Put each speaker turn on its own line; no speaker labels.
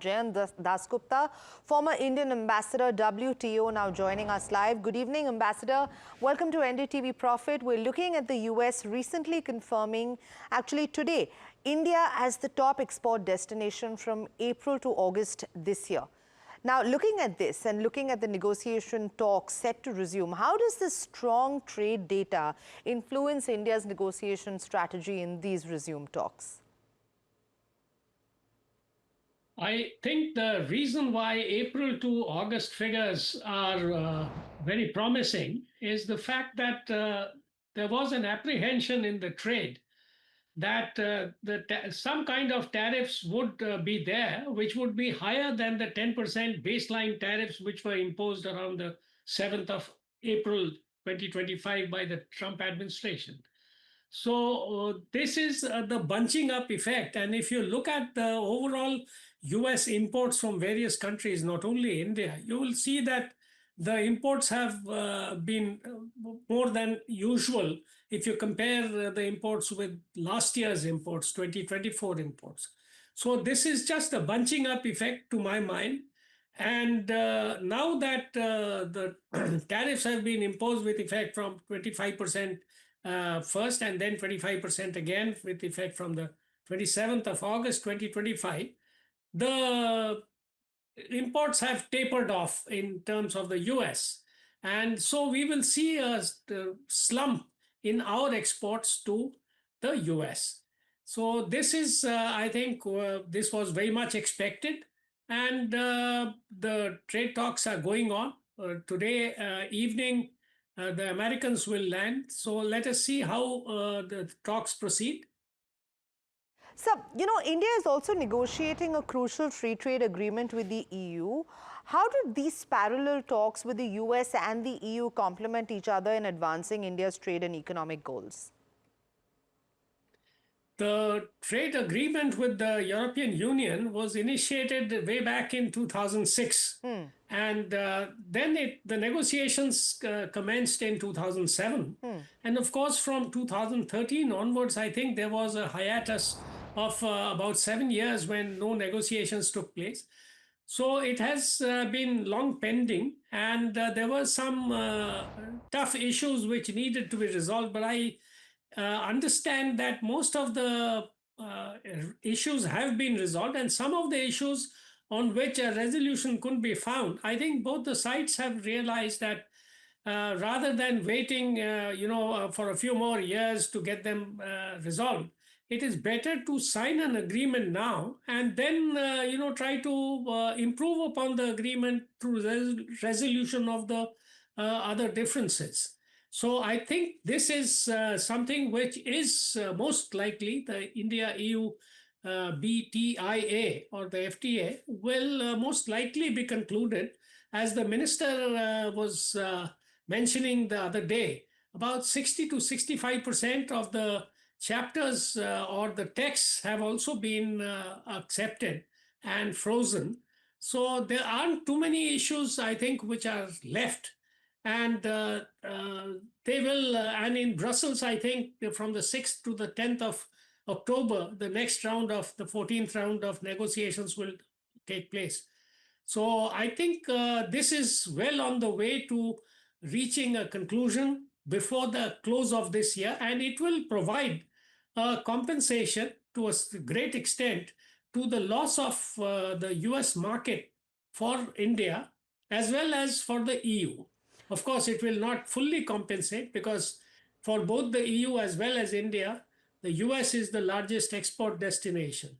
Jayant Dasgupta, former Indian Ambassador WTO, now joining us live. Good evening, Ambassador. Welcome to NDTV Profit. We're looking at the US recently confirming, actually today, India as the top export destination from April to August this year. Now, looking at this and looking at the negotiation talks set to resume, how does this strong trade data influence India's negotiation strategy in these resumed talks?
I think the reason why April to August figures are very promising is the fact that there was an apprehension in the trade that some kind of tariffs would be there, which would be higher than the 10% baseline tariffs which were imposed around the 7th of April 2025 by the Trump administration. So this is the bunching up effect. And if you look at the overall US imports from various countries, not only India, you will see that the imports have been more than usual if you compare the imports with last year's imports, 2024 imports. So this is just a bunching up effect to my mind. And now that the tariffs have been imposed with effect from 25% first and then 25% again with effect from the 27th of August 2025, the imports have tapered off in terms of the US. And so we will see a slump in our exports to the US. So this is, I think, this was very much expected. And the trade talks are going on. Today evening, the Americans will land. So let us see how the talks proceed.
So, India is also negotiating a crucial free trade agreement with the EU. How do these parallel talks with the US and the EU complement each other in advancing India's trade and economic goals?
The trade agreement with the European Union was initiated way back in 2006. And then the negotiations commenced in 2007. And of course, from 2013 onwards, I think there was a hiatus of about 7 years when no negotiations took place. So it has been long pending, and there were some tough issues which needed to be resolved. But I understand that most of the issues have been resolved, and some of the issues on which a resolution couldn't be found, I think both the sides have realized that rather than waiting, for a few more years to get them resolved, it is better to sign an agreement now and then, try to improve upon the agreement through resolution of the other differences. So I think this is something which is most likely the India-EU BTIA or the FTA will most likely be concluded. As the minister was mentioning the other day, about 60 to 65% of the chapters or the texts have also been accepted and frozen. So there aren't too many issues, I think, which are left. And they will, and in Brussels, I think from the 6th to the 10th of October, the next round of the 14th round of negotiations will take place. So I think this is well on the way to reaching a conclusion before the close of this year, and it will provide compensation to a great extent to the loss of the US market for India as well as for the EU. Of course, it will not fully compensate because for both the EU as well as India, the US is the largest export destination.